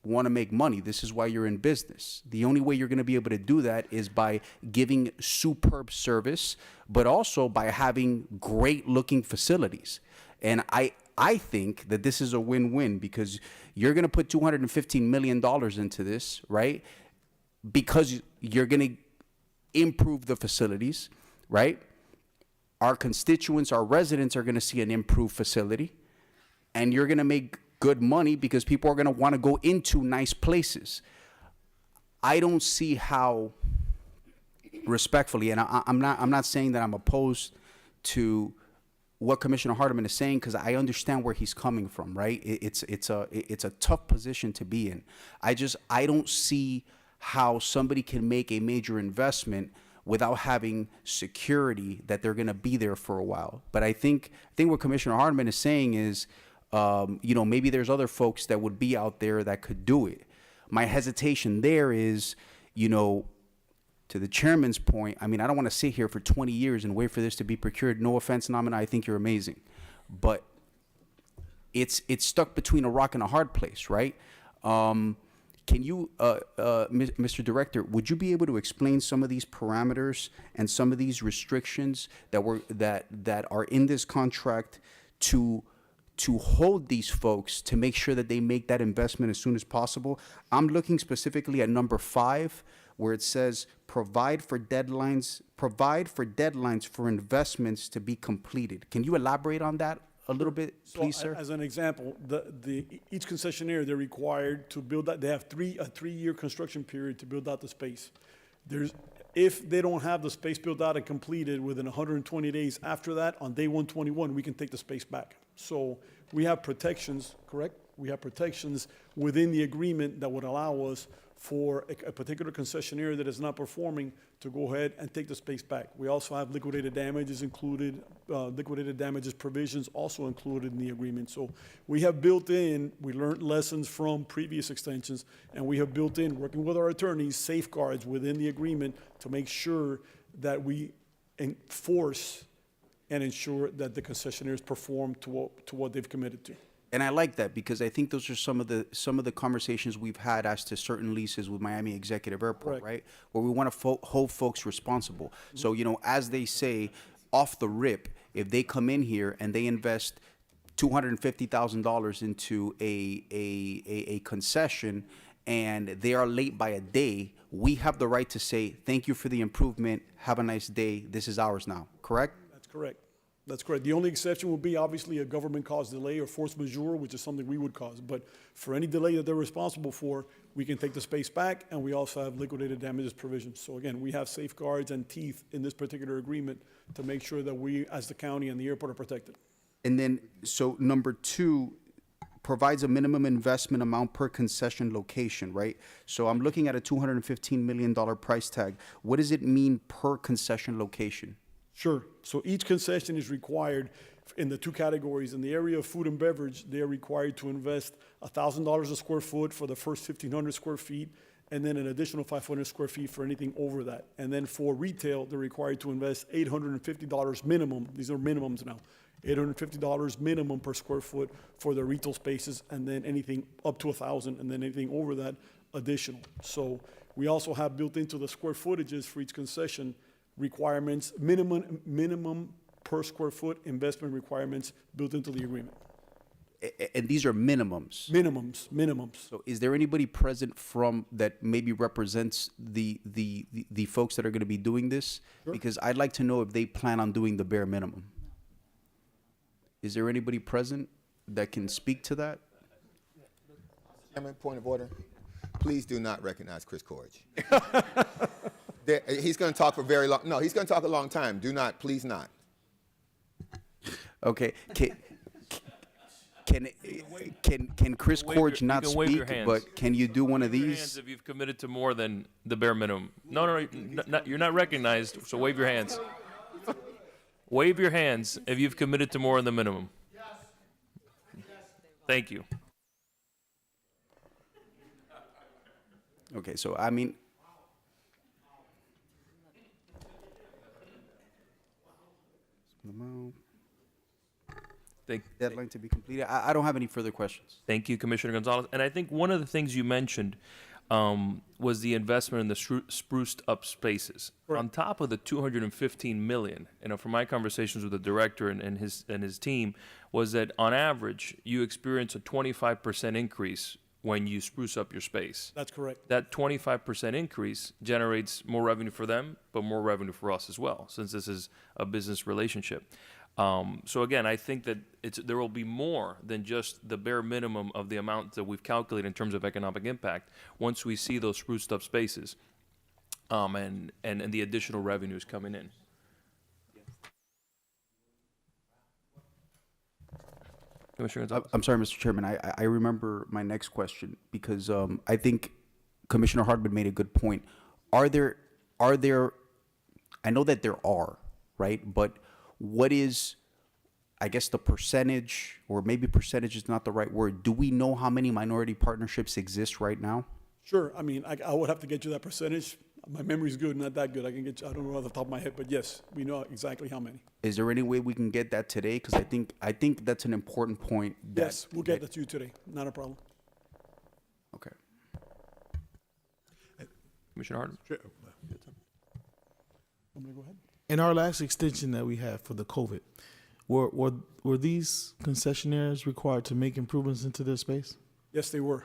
want to make money. This is why you're in business. The only way you're going to be able to do that is by giving superb service, but also by having great looking facilities. And I think that this is a win-win because you're going to put $215 million into this, right? Because you're going to improve the facilities, right? Our constituents, our residents are going to see an improved facility, and you're going to make good money because people are going to want to go into nice places. I don't see how, respectfully, and I'm not saying that I'm opposed to what Commissioner Hardeman is saying, because I understand where he's coming from, right? It's a tough position to be in. I don't see how somebody can make a major investment without having security that they're going to be there for a while. But I think what Commissioner Hardeman is saying is, maybe there's other folks that would be out there that could do it. My hesitation there is, to the chairman's point, I mean, I don't want to sit here for 20 years and wait for this to be procured. No offense, Namina, I think you're amazing. But it's stuck between a rock and a hard place, right? Can you, Mr. Director, would you be able to explain some of these parameters and some of these restrictions that are in this contract to hold these folks to make sure that they make that investment as soon as possible? I'm looking specifically at number 5, where it says provide for deadlines for investments to be completed. Can you elaborate on that a little bit, please, sir? As an example, each concessionaire, they're required to build that. They have a 3-year construction period to build out the space. If they don't have the space built out and completed within 120 days after that, on day 121, we can take the space back. So we have protections, correct? We have protections within the agreement that would allow us for a particular concessionaire that is not performing to go ahead and take the space back. We also have liquidated damages included, liquidated damages provisions also included in the agreement. So we have built in, we learned lessons from previous extensions, and we have built in, working with our attorneys, safeguards within the agreement to make sure that we enforce and ensure that the concessionaires perform to what they've committed to. And I like that because I think those are some of the conversations we've had as to certain leases with Miami Executive Airport, Correct. right? Where we want to hold folks responsible. So, as they say, off the rip, if they come in here and they invest $250,000 into a concession and they are late by a day, we have the right to say, thank you for the improvement, have a nice day, this is ours now, correct? That's correct. That's correct. The only exception would be obviously a government-caused delay or force majeure, which is something we would cause. But for any delay that they're responsible for, we can take the space back, and we also have liquidated damages provisions. So again, we have safeguards and teeth in this particular agreement to make sure that we, as the county and the airport, are protected. And then, so number 2 provides a minimum investment amount per concession location, right? So I'm looking at a $215 million price tag. What does it mean per concession location? Sure. So each concession is required in the 2 categories. In the area of food and beverage, they are required to invest $1,000 a square foot for the first 1,500 square feet, and then an additional 500 square feet for anything over that. And then for retail, they're required to invest $850 minimum. These are minimums now. $850 minimum per square foot for the retail spaces, and then anything up to 1,000, and then anything over that additional. So we also have built into the square footages for each concession requirements, minimum per square foot investment requirements built into the agreement. And these are minimums. Minimums. So is there anybody present from that maybe represents the folks that are going to be doing this? Sure. Because I'd like to know if they plan on doing the bare minimum. Is there anybody present that can speak to that? Chairman, point of order. Please do not recognize Chris Corge. He's going to talk for very long. No, he's going to talk a long time. Do not, please not. Okay. Can Chris Corge not you can wave your speak? hands. But can you do one of Wave your hands these? if you've committed to more than the bare minimum. No, you're not recognized, so wave your hands. Wave your hands if you've committed to more than the minimum. Thank you. Okay, so I mean, deadline to be completed. I don't have any further questions. Thank you, Commissioner Gonzalez. And I think one of the things you mentioned was the investment in the spruced up spaces. Correct. On top of the $215 million, from my conversations with the director and his team, was that on average, you experience a 25% increase when you spruce up your space. That's correct. That 25% increase generates more revenue for them, but more revenue for us as well, since this is a business relationship. So again, I think that there will be more than just the bare minimum of the amount that we've calculated in terms of economic impact once we see those spruced up spaces, and the additional revenues coming in. Commissioner Gonzalez? I'm sorry, Mr. Chairman. I remember my next question because I think Commissioner Hardman made a good point. Are there, I know that there are, right? But what is, I guess, the percentage, or maybe percentage is not the right word. Do we know how many minority partnerships exist right now? Sure. I mean, I would have to get you that percentage. My memory's good, not that good. I can get you, I don't know off the top of my head, but yes, we know exactly how many. Is there any way we can get that today? Because I think that's an important point. Yes, we'll get that to you today. Not a problem. Okay. Commissioner Harden? Sure. I'm gonna go ahead. In our last extension that we had for the COVID, were these concessionaires required to make improvements into their space? Yes, they were.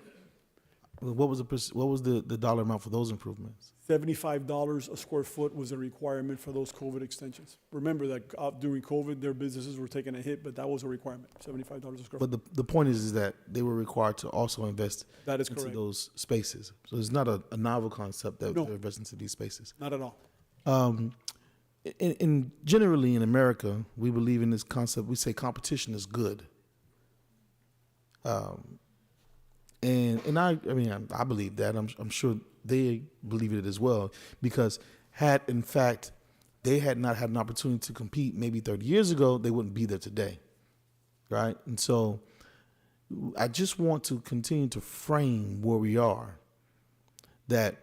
What was the dollar amount for those improvements? $75 a square foot was a requirement for those COVID extensions. Remember that during COVID, their businesses were taking a hit, but that was a requirement, $75 a square foot. But the point is that they were required to also invest That is into correct. those spaces. So it's not a novel concept that No. they're investing into these spaces. Not at all. In generally in America, we believe in this concept. We say competition is good. And I believe that. I'm sure they believe it as well, because had in fact they had not had an opportunity to compete maybe 30 years ago, they wouldn't be there today, right? And so I just want to continue to frame where we are, that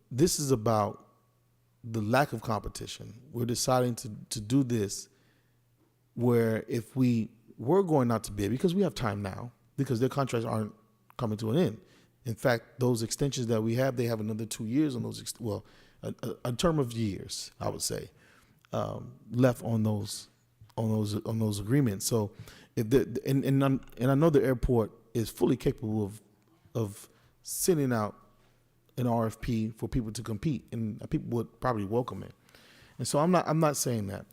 this is about the lack of competition. We're deciding to do this where if we were going out to bid, because we have time now, because their contracts aren't coming to an end. In fact, those extensions that we have, they have another 2 years on those, a term of years, I would say, left on those agreements. So if and I know the airport is fully capable of sending out an RFP for people to compete, and people would probably welcome it. And so I'm not saying that.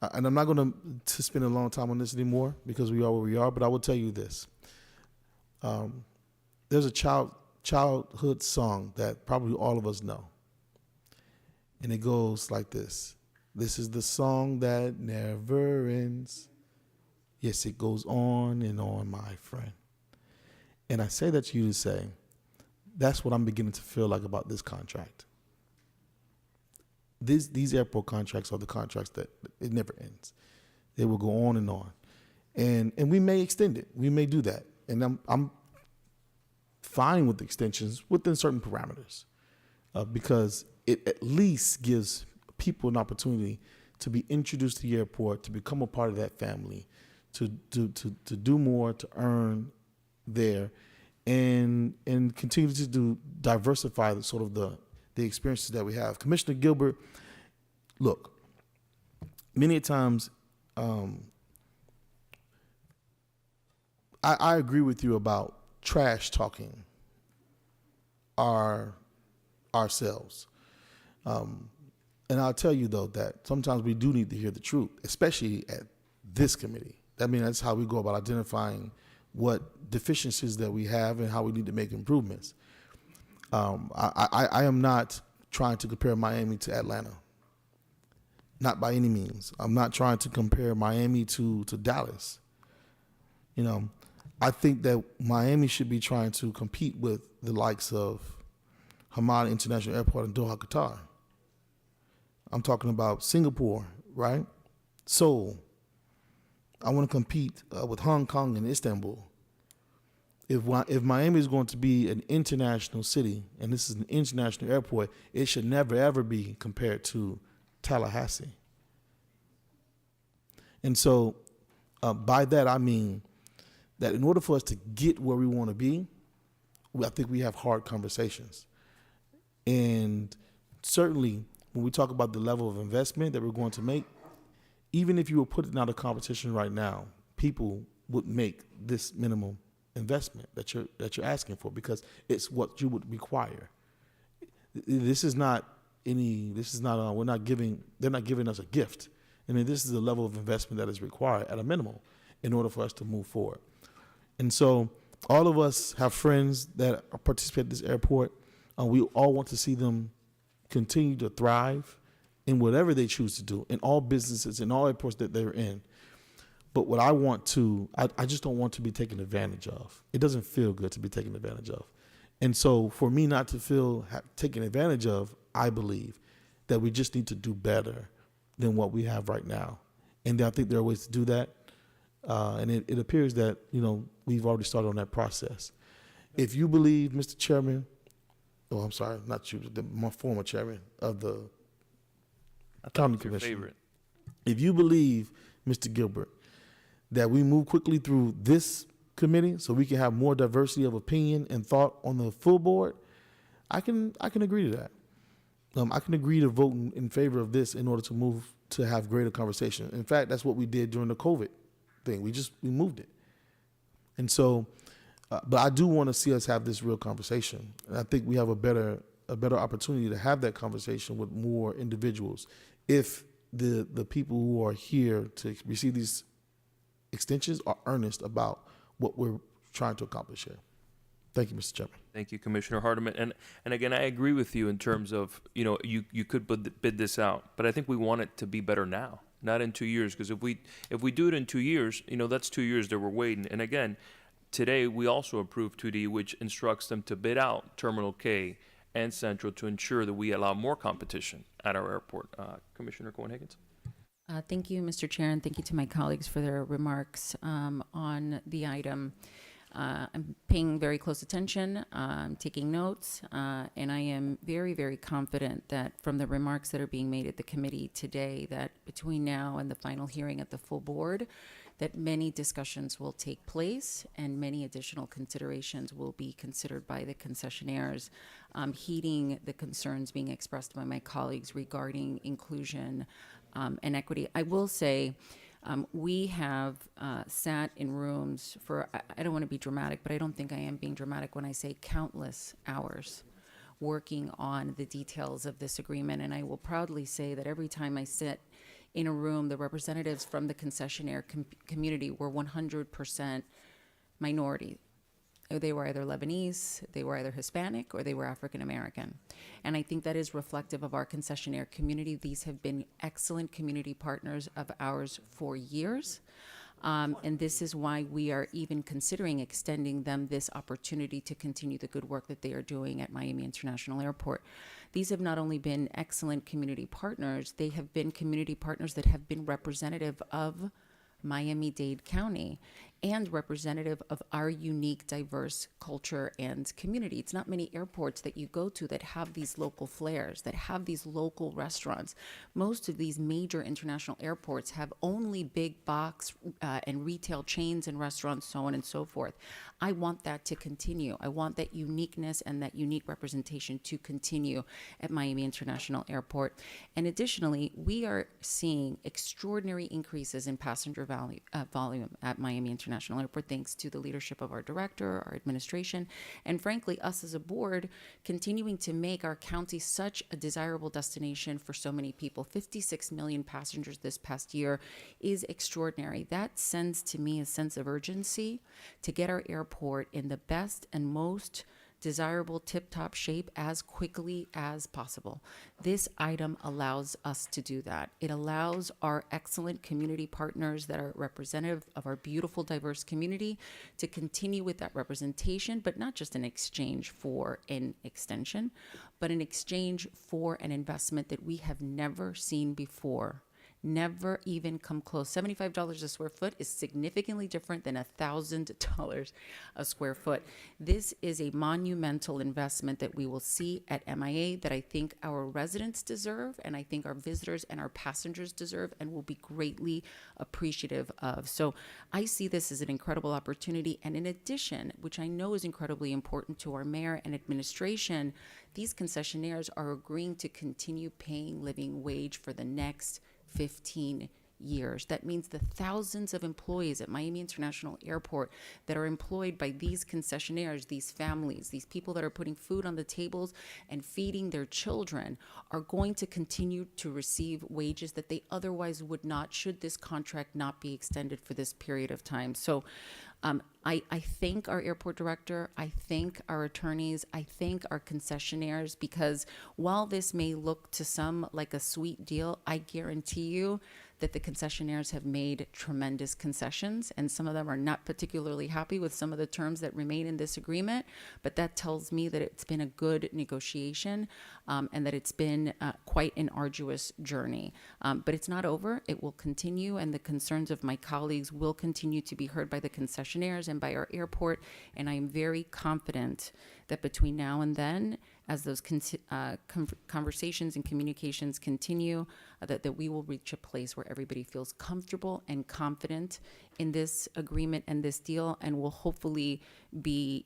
And I'm not going to spend a long time on this anymore because we are where we are, but I will tell you this. There's a childhood song that probably all of us know. And it goes like this. This is the song that never ends. Yes, it goes on and on, my friend. And I say that to you to say, that's what I'm beginning to feel like about this contract. These airport contracts are the contracts that it never ends. They will go on and on. And we may extend it. We may do that. And I'm fine with the extensions within certain parameters because it at least gives people an opportunity to be introduced to the airport, to become a part of that family, to do more, to earn there, and continue to diversify the sort of the experiences that we have. Commissioner Gilbert, look, many times I agree with you about trash talking ourselves. And I'll tell you, though, that sometimes we do need to hear the truth, especially at this committee. I mean, that's how we go about identifying what deficiencies that we have and how we need to make improvements. I am not trying to compare Miami to Atlanta. Not by any means. I'm not trying to compare Miami to Dallas. You know, I think that Miami should be trying to compete with the likes of Hamad International Airport in Doha, Qatar. I'm talking about Singapore, right? Seoul. I want to compete with Hong Kong and Istanbul. If Miami is going to be an international city, and this is an international airport, it should never, ever be compared to Tallahassee. And so by that, I mean that in order for us to get where we want to be, I think we have hard conversations. And certainly, when we talk about the level of investment that we're going to make, even if you were putting out a competition right now, people would make this minimum investment that you're asking for because it's what you would require. They're not giving us a gift. I mean, this is the level of investment that is required at a minimum in order for us to move forward. And so all of us have friends that participate at this airport. We all want to see them continue to thrive in whatever they choose to do, in all businesses, in all airports that they're in. But what I just don't want to be taken advantage of. It doesn't feel good to be taken advantage of. And so for me not to feel taken advantage of, I believe that we just need to do better than what we have right now. And I think there are ways to do that. And it appears that, we've already started on that process. If you believe, Mr. Chairman, I'm sorry, not you, my former chairman of the County Commission. Favorite. If you believe, Mr. Gilbert, that we move quickly through this committee so we can have more diversity of opinion and thought on the full board, I can agree to that. I can agree to vote in favor of this in order to have greater conversation. In fact, that's what we did during the COVID thing. We moved it. And so, but I do want to see us have this real conversation. And I think we have a better opportunity to have that conversation with more individuals if the people who are here to receive these extensions are earnest about what we're trying to accomplish here. Thank you, Mr. Chairman. Thank you, Commissioner Hardiman. And again, I agree with you in terms of, you could bid this out, but I think we want it to be better now, not in 2 years. Because if we do it in 2 years, that's 2 years that we're waiting. And again, today we also approved 2D, which instructs them to bid out Terminal K and Central to ensure that we allow more competition at our airport. Commissioner Cohen-Higgins. Thank you, Mr. Chair, and thank you to my colleagues for their remarks on the item. I'm paying very close attention, taking notes, and I am very, very confident that from the remarks that are being made at the committee today, that between now and the final hearing at the full board, that many discussions will take place and many additional considerations will be considered by the concessionaires, heeding the concerns being expressed by my colleagues regarding inclusion and equity. I will say, we have sat in rooms for, I don't want to be dramatic, but I don't think I am being dramatic when I say countless hours working on the details of this agreement. And I will proudly say that every time I sit in a room, the representatives from the concessionaire community were 100% minority. They were either Lebanese, they were either Hispanic, or they were African American. And I think that is reflective of our concessionaire community. These have been excellent community partners of ours for years. And this is why we are even considering extending them this opportunity to continue the good work that they are doing at Miami International Airport. These have not only been excellent community partners, they have been community partners that have been representative of Miami-Dade County and representative of our unique, diverse culture and community. It's not many airports that you go to that have these local flares, that have these local restaurants. Most of these major international airports have only big box and retail chains and restaurants, so on and so forth. I want that to continue. I want that uniqueness and that unique representation to continue at Miami International Airport. And additionally, we are seeing extraordinary increases in passenger volume at Miami International Airport, thanks to the leadership of our director, our administration, and frankly, us as a board, continuing to make our county such a desirable destination for so many people. 56 million passengers this past year is extraordinary. That sends to me a sense of urgency to get our airport in the best and most desirable tip-top shape as quickly as possible. This item allows us to do that. It allows our excellent community partners that are representative of our beautiful, diverse community to continue with that representation, but not just in exchange for an extension, but in exchange for an investment that we have never seen before. Never even come close. $75 a square foot is significantly different than $1,000 a square foot. This is a monumental investment that we will see at MIA that I think our residents deserve, and I think our visitors and our passengers deserve, and will be greatly appreciative of. So I see this as an incredible opportunity. And in addition, which I know is incredibly important to our mayor and administration, these concessionaires are agreeing to continue paying living wage for the next 15 years. That means the thousands of employees at Miami International Airport that are employed by these concessionaires, these families, these people that are putting food on the tables and feeding their children are going to continue to receive wages that they otherwise would not, should this contract not be extended for this period of time. So I thank our airport director, I thank our attorneys, I thank our concessionaires, because while this may look to some like a sweet deal, I guarantee you that the concessionaires have made tremendous concessions, and some of them are not particularly happy with some of the terms that remain in this agreement, but that tells me that it's been a good negotiation and that it's been quite an arduous journey. But it's not over. It will continue, and the concerns of my colleagues will continue to be heard by the concessionaires and by our airport, and I am very confident that between now and then, as those conversations and communications continue, that we will reach a place where everybody feels comfortable and confident in this agreement and this deal, and will hopefully be,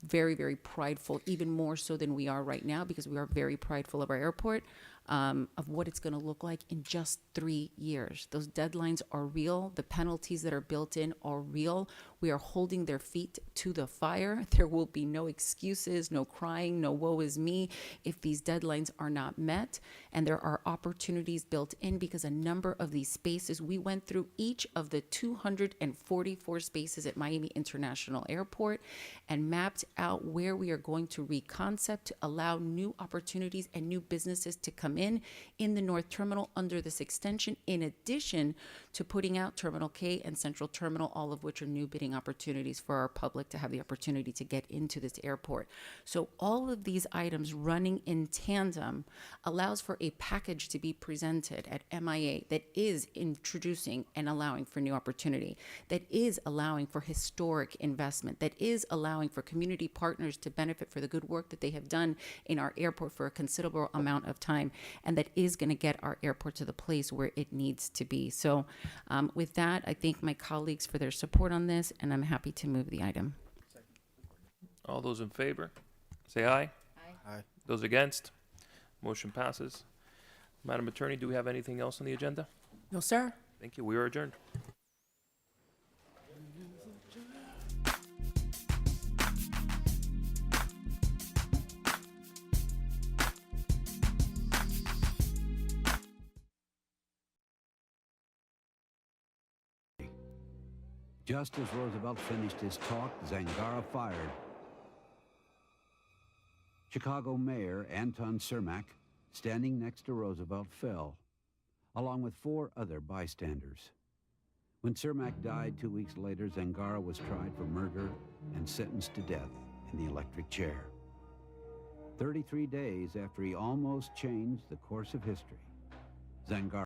very, very prideful, even more so than we are right now, because we are very prideful of our airport, of what it's going to look like in just 3 years. Those deadlines are real. The penalties that are built in are real. We are holding their feet to the fire. There will be no excuses, no crying, no woe is me if these deadlines are not met. And there are opportunities built in, because a number of these spaces, we went through each of the 244 spaces at Miami International Airport and mapped out where we are going to reconcept to allow new opportunities and new businesses to come in the North Terminal under this extension, in addition to putting out Terminal K and Central Terminal, all of which are new bidding opportunities for our public to have the opportunity to get into this airport. So all of these items running in tandem allows for a package to be presented at MIA that is introducing and allowing for new opportunity, that is allowing for historic investment, that is allowing for community partners to benefit for the good work that they have done in our airport for a considerable amount of time, and that is going to get our airport to the place where it needs to be. So with that, I thank my colleagues for their support on this, and I'm happy to move the item. All those in favor, say aye. Aye. Those against, motion passes. Madam Attorney, do we have anything else on the agenda? No, sir. Thank you. We are adjourned. Just as Roosevelt finished his talk, Zangara fired. Chicago Mayor Anton Cermak, standing next to Roosevelt, fell, along with 4 other bystanders. When Cermak died 2 weeks later, Zangara was tried for murder and sentenced to death in the electric chair. 33 days after he almost changed the course of history, Zangara